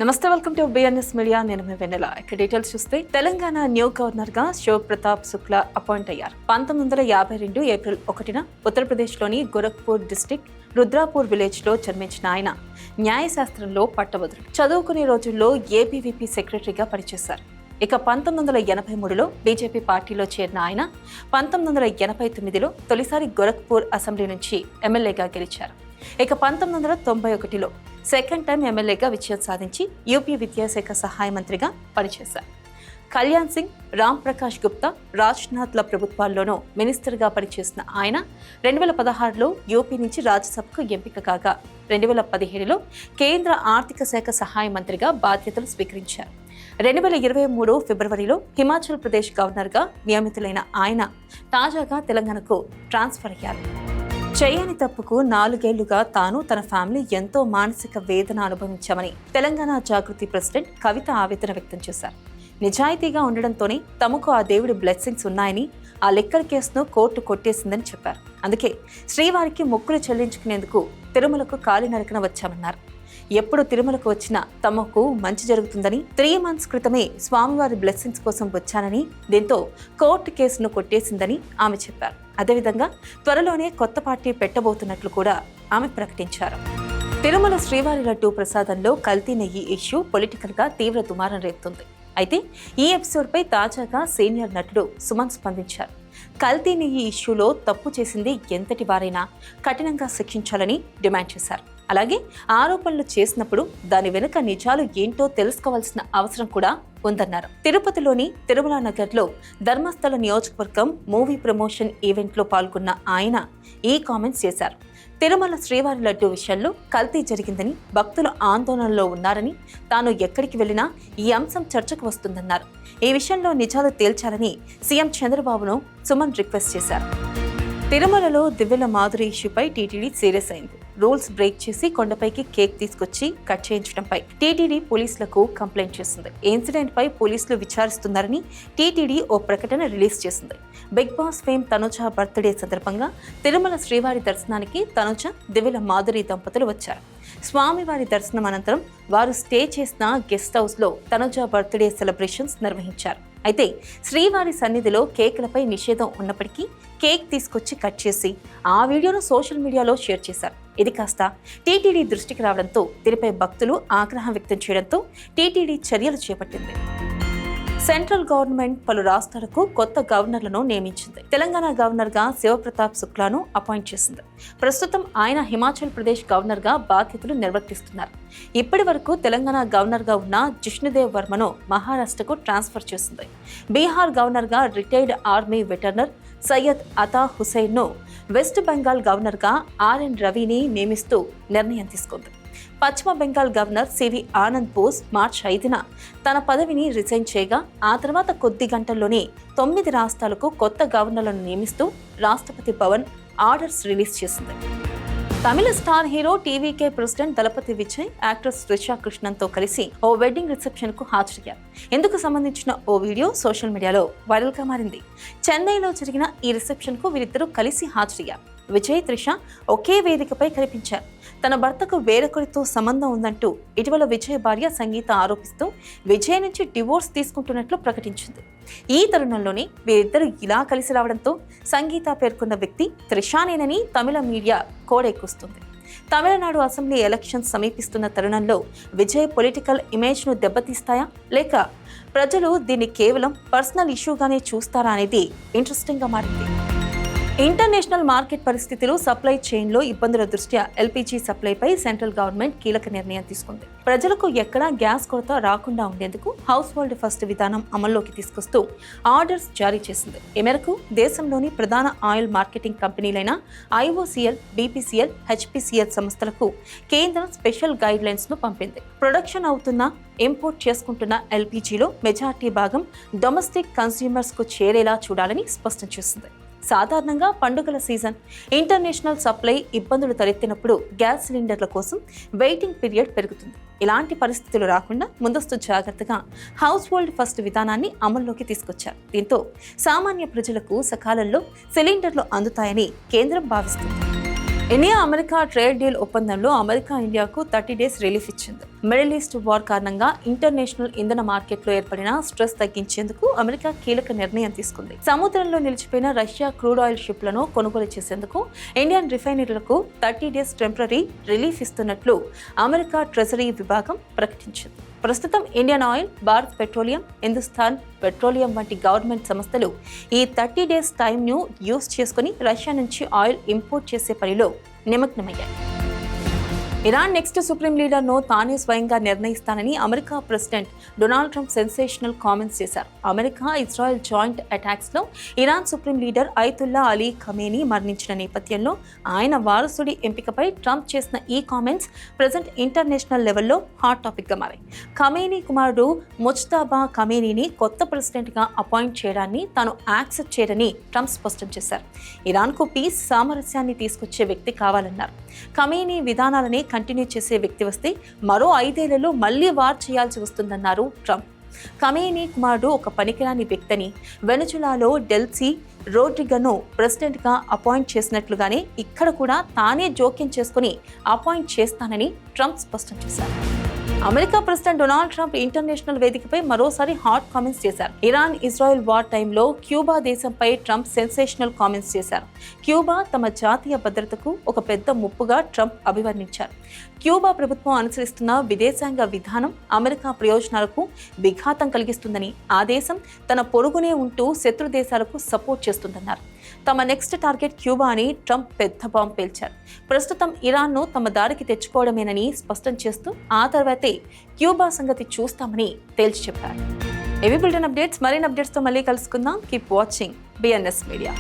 నమస్తే, welcome to BNS media. నేను మీ వెన్నెల. ఇక డీటెయిల్స్ చూస్తే తెలంగాణ న్యూ గవర్నర్ గా శివ్ ప్రతాప్ శుక్లా అపాయింట్ అయ్యారు. 1952 ఏప్రిల్ 1న ఉత్తరప్రదేశ్లోని గోరఖ్పూర్ డిస్టిక్ రుద్రాపూర్ విలేజ్ లో జన్మించిన ఆయన న్యాయశాస్త్రంలో పట్టభద్రుడు. చదువుకునే రోజుల్లో ఏబీవీపీ సెక్రటరీగా పనిచేశారు. ఇక 1983లో బీజేపీ పార్టీలో చేరిన ఆయన 1989లో తొలిసారి గోరఖ్పూర్ అసెంబ్లీ నుంచి ఎమ్మెల్యేగా గెలిచారు. ఇక 1991లో సెకండ్ టైం ఎమ్మెల్యేగా విజయం సాధించి యూపీ విద్యాశాఖ సహాయ మంత్రిగా పనిచేశారు. కళ్యాణ్ సింగ్, రామ్ ప్రకాష్ గుప్తా, రాజ్నాథ్ల ప్రభుత్వాల్లోనూ మినిస్టర్గా పనిచేసిన ఆయన 2016లో యూపీ నుంచి రాజ్యసభకు ఎంపిక కాగా 2017లో కేంద్ర ఆర్థిక శాఖ సహాయ మంత్రిగా బాధ్యతలు స్వీకరించారు. 2023 ఫిబ్రవరిలో హిమాచల్ ప్రదేశ్ గవర్నర్గా నియమితులైన ఆయన తాజాగా తెలంగాణకు ట్రాన్స్ఫర్ అయ్యారు. చేయని తప్పుకు 4 ఏళ్లుగా తాను, తన ఫ్యామిలీ ఎంతో మానసిక వేదన అనుభవించామని తెలంగాణ జాగృతి ప్రెసిడెంట్ కవిత ఆవేదన వ్యక్తం చేశారు. నిజాయితీగా ఉండడంతోనే తమకు ఆ దేవుడి బ్లెస్సింగ్స్ ఉన్నాయని, ఆ లిక్కర్ కేసును కోర్టు కొట్టేసిందని చెప్పారు. అందుకే శ్రీవారికి మొక్కులు చెల్లించుకునేందుకు తిరుమలకు కాలినడకన వచ్చామన్నారు. ఎప్పుడు తిరుమలకు వచ్చినా తమకు మంచి జరుగుతుందని, 3 months క్రితమే స్వామివారి బ్లెస్సింగ్స్ కోసం వచ్చానని, దీంతో కోర్టు కేసును కొట్టేసిందని ఆమె చెప్పారు. అదేవిధంగా త్వరలోనే కొత్త పార్టీ పెట్టబోతున్నట్లు కూడా ఆమె ప్రకటించారు. తిరుమల శ్రీవారి లడ్డూ ప్రసాదంలో కల్తీ నెయ్యి ఇష్యూ పొలిటికల్ గా తీవ్ర దుమారం రేపుతుంది. అయితే ఈ ఎపిసోడ్పై తాజాగా సీనియర్ నటుడు సుమన్ స్పందించారు. కల్తీ నెయ్యి ఇష్యూలో తప్పు చేసింది ఎంతటి వారైనా కఠినంగా శిక్షించాలని డిమాండ్ చేశారు. అలాగే ఆరోపణలు చేసినప్పుడు దాని వెనుక నిజాలు ఏంటో తెలుసుకోవాల్సిన అవసరం కూడా ఉందన్నారు. తిరుపతిలోని తిరుమల నగర్లో ధర్మస్థల నియోజకవర్గం మూవీ ప్రమోషన్ ఈవెంట్లో పాల్గొన్న ఆయన ఈ కామెంట్స్ చేశారు. తిరుమల శ్రీవారి లడ్డూ విషయంలో కల్తీ జరిగిందని, భక్తులు ఆందోళనలో ఉన్నారని, తాను ఎక్కడికి వెళ్లినా ఈ అంశం చర్చకు వస్తుందన్నారు. ఈ విషయంలో నిజాలు తేల్చాలని సీఎం చంద్రబాబును సుమన్ రిక్వెస్ట్ చేశారు. తిరుమలలో దివ్యల మాధురి ఇష్యూపై టీటీడీ సీరియస్ అయింది. రూల్స్ బ్రేక్ చేసి కొండపైకి కేక్ తీసుకొచ్చి కట్ చేయించడంపై టీటీడీ పోలీసులకు కంప్లైంట్ చేసింది. ఈ ఇన్సిడెంట్ పై పోలీసులు విచారిస్తున్నారని టీటీడీ ఓ ప్రకటన రిలీజ్ చేసింది. Bigg Boss fame Tanuja birthday సందర్భంగా తిరుమల శ్రీవారి దర్శనానికి తనుజ, దివ్యల మాధురి దంపతులు వచ్చారు. స్వామివారి దర్శనం అనంతరం వారు స్టే చేసిన గెస్ట్ హౌస్ లో తనుజ బర్త్డే సెలబ్రేషన్స్ నిర్వహించారు. అయితే శ్రీవారి సన్నిధిలో కేకులపై నిషేధం ఉన్నప్పటికీ కేక్ తీసుకొచ్చి కట్ చేసి ఆ వీడియోను సోషల్ మీడియాలో షేర్ చేశారు. ఇది కాస్త టీటీడీ దృష్టికి రావడంతో దీనిపై భక్తులు ఆగ్రహం వ్యక్తం చేయడంతో టీటీడీ చర్యలు చేపట్టింది. సెంట్రల్ గవర్నమెంట్ పలు రాష్ట్రాలకు కొత్త గవర్నర్లను నియమించింది. తెలంగాణ గవర్నర్ గా శివప్రతాప్ శుక్లాను అపాయింట్ చేసింది. ప్రస్తుతం ఆయన హిమాచల్ ప్రదేశ్ గవర్నర్ గా బాధ్యతలు నిర్వర్తిస్తున్నారు. ఇప్పటి వరకు తెలంగాణ గవర్నర్ గా ఉన్న జిష్ణుదేవ్ వర్మను మహారాష్ట్రకు ట్రాన్స్ఫర్ చేసింది. బీహార్ గవర్నర్ గా రిటైర్డ్ ఆర్మీ వెటర్నర్ సయ్యద్ అతా హుసైన్ ను, వెస్ట్ బెంగాల్ గవర్నర్ గా ఆర్ఎన్ రవిని నియమిస్తూ నిర్ణయం తీసుకుంది. పశ్చిమ బెంగాల్ గవర్నర్ సివి ఆనంద్ బోస్ మార్చి 5న తన పదవిని రిజైన్ చేయగా ఆ తర్వాత కొద్ది గంటల్లోనే 9 రాష్ట్రాలకు కొత్త గవర్నర్లను నియమిస్తూ రాష్ట్రపతి భవన్ ఆర్డర్స్ రిలీజ్ చేసింది. తమిళ స్టార్ హీరో టీవీకే ప్రెసిడెంట్ దళపతి విజయ్, యాక్ట్రెస్ త్రిషా కృష్ణన్తో కలిసి ఓ వెడ్డింగ్ రిసెప్షన్ కు హాజరయ్యారు. ఇందుకు సంబంధించిన ఓ వీడియో సోషల్ మీడియాలో వైరల్ గా మారింది. చెన్నైలో జరిగిన ఈ రిసెప్షన్ కు వీరిద్దరూ కలిసి హాజరయ్యారు. విజయ్, త్రిష ఒకే వేదికపై కనిపించారు. తన భర్తకు వేరొకరితో సంబంధం ఉందంటూ ఇటీవల విజయ్ భార్య సంగీత ఆరోపిస్తూ విజయ్ నుంచి డివోర్స్ తీసుకుంటున్నట్లు ప్రకటించింది. ఈ తరుణంలోనే వీరిద్దరూ ఇలా కలిసి రావడంతో సంగీత పేర్కొన్న వ్యక్తి త్రిషానేనని తమిళ మీడియా కోడెక్కుస్తుంది. తమిళనాడు అసెంబ్లీ ఎలక్షన్స్ సమీపిస్తున్న తరుణంలో విజయ్ పొలిటికల్ ఇమేజ్ ను దెబ్బతీస్తాయా, లేక ప్రజలు దీన్ని కేవలం పర్సనల్ ఇష్యూగానే చూస్తారా అనేది ఇంట్రెస్టింగ్ గా మారింది. ఇంటర్నేషనల్ మార్కెట్ పరిస్థితులు, సప్లై చైన్లో ఇబ్బందుల దృష్ట్యా ఎల్పీజీ సప్లైపై సెంట్రల్ గవర్నమెంట్ కీలక నిర్ణయం తీసుకుంది. ప్రజలకు ఎక్కడా గ్యాస్ కొరత రాకుండా ఉండేందుకు హౌస్ హోల్డ్ ఫస్ట్ విధానం అమల్లోకి తీసుకొస్తూ ఆర్డర్స్ జారీ చేసింది. ఈ మేరకు దేశంలోని ప్రధాన ఆయిల్ మార్కెటింగ్ కంపెనీలైన ఐఓసీఎల్, బీపీసీఎల్, హెచ్పీసీఎల్ సంస్థలకు కేంద్రం స్పెషల్ గైడ్ లైన్స్ ను పంపింది. ప్రొడక్షన్ అవుతున్న, ఇంపోర్ట్ చేసుకుంటున్న ఎల్పీజీలో మెజార్టీ భాగం డొమెస్టిక్ కన్స్యూమర్స్ కు చేరేలా చూడాలని స్పష్టం చేసింది. సాధారణంగా పండుగల సీజన్, ఇంటర్నేషనల్ సప్లై ఇబ్బందులు తలెత్తినప్పుడు గ్యాస్ సిలిండర్ల కోసం వెయిటింగ్ పీరియడ్ పెరుగుతుంది. ఇలాంటి పరిస్థితులు రాకుండా ముందస్తు జాగ్రత్తగా హౌస్ హోల్డ్ ఫస్ట్ విధానాన్ని అమల్లోకి తీసుకొచ్చారు. దీంతో సామాన్య ప్రజలకు సకాలంలో సిలిండర్లు అందుతాయని కేంద్రం భావిస్తుంది. ఇండియా అమెరికా ట్రేడ్ డీల్ ఒప్పందంలో అమెరికా ఇండియాకు 30 డేస్ రిలీఫ్ ఇచ్చింది. మిడిల్ ఈస్ట్ వార్ కారణంగా ఇంటర్నేషనల్ ఇంధన మార్కెట్లో ఏర్పడిన స్ట్రెస్ తగ్గించేందుకు అమెరికా కీలక నిర్ణయం తీసుకుంది. సముద్రంలో నిలిచిపోయిన రష్యా క్రూడ్ ఆయిల్ షిప్లను కొనుగోలు చేసేందుకు ఇండియన్ రిఫైనరీలకు 30 డేస్ టెంపరరీ రిలీఫ్ ఇస్తున్నట్లు అమెరికా ట్రెజరీ విభాగం ప్రకటించింది. ప్రస్తుతం Indian oil, Bharat petroleum, Hindustan petroleum వంటి గవర్నమెంట్ సంస్థలు ఈ 30 డేస్ టైంను యూజ్ చేసుకుని రష్యా నుంచి ఆయిల్ ఇంపోర్ట్ చేసే పనిలో నిమగ్నమయ్యాయి. ఇరాన్ నెక్స్ట్ సుప్రీం లీడర్ను తానే స్వయంగా నిర్ణయిస్తానని America president Donald Trump sensational comments చేశారు. అమెరికా ఇజ్రాయెల్ జాయింట్ అటాక్స్లో Iran supreme leader Ayatollah Ali Khamenei మరణించిన నేపథ్యంలో ఆయన వారసుడి ఎంపికపై ట్రంప్ చేసిన ఈ కామెంట్స్ ప్రజెంట్ ఇంటర్నేషనల్ లెవెల్లో హాట్ టాపిక్గా మారాయి. ఖమేనీ కుమారుడు ముజ్తబా ఖమేనీని కొత్త ప్రెసిడెంట్గా అపాయింట్ చేయడాన్ని తాను యాక్సెప్ట్ చేయరని ట్రంప్ స్పష్టం చేశారు. ఇరాన్కు పీస్, సామరస్యాన్ని తీసుకొచ్చే వ్యక్తి కావాలన్నారు. ఖమేనీ విధానాలని కంటిన్యూ చేసే వ్యక్తి వస్తే మరో 5 ఏళ్లలో మళ్లీ వార్ చేయాల్సి వస్తుందన్నారు ట్రంప్. ఖమేనీ కుమారుడు ఒక పనికిరాని వ్యక్తిని వెనజులాలో డెల్సీ రోడ్రిగను ప్రెసిడెంట్గా అపాయింట్ చేసినట్లుగానే ఇక్కడ కూడా తానే జోక్యం చేసుకుని అపాయింట్ చేస్తానని ట్రంప్ స్పష్టం చేశారు. America president Donald Trump international వేదికపై మరోసారి హాట్ కామెంట్స్ చేశారు. ఇరాన్ ఇజ్రాయెల్ వార్ టైంలో క్యూబా దేశంపై ట్రంప్ సెన్సేషనల్ కామెంట్స్ చేశారు. క్యూబా తమ జాతీయ భద్రతకు ఒక పెద్ద ముప్పుగా ట్రంప్ అభివర్ణించారు. క్యూబా ప్రభుత్వం అనుసరిస్తున్న విదేశాంగ విధానం అమెరికా ప్రయోజనాలకు విఘాతం కలిగిస్తుందని, ఆ దేశం తన పొరుగునే ఉంటూ శత్రు దేశాలకు సపోర్ట్ చేస్తుందన్నారు. తమ నెక్స్ట్ టార్గెట్ క్యూబా అని ట్రంప్ పెద్ద బాంబు పేల్చారు. ప్రస్తుతం ఇరాన్ను తమ దారికి తెచ్చుకోవడమేనని స్పష్టం చేస్తూ ఆ తర్వాతే క్యూబా సంగతి చూస్తామని తేల్చి చెప్పారు. ఏవి బులెటిన్ అప్డేట్స్, మరిన్ని అప్డేట్స్తో మళ్ళీ కలుసుకుందాం. Keep watching BNS media.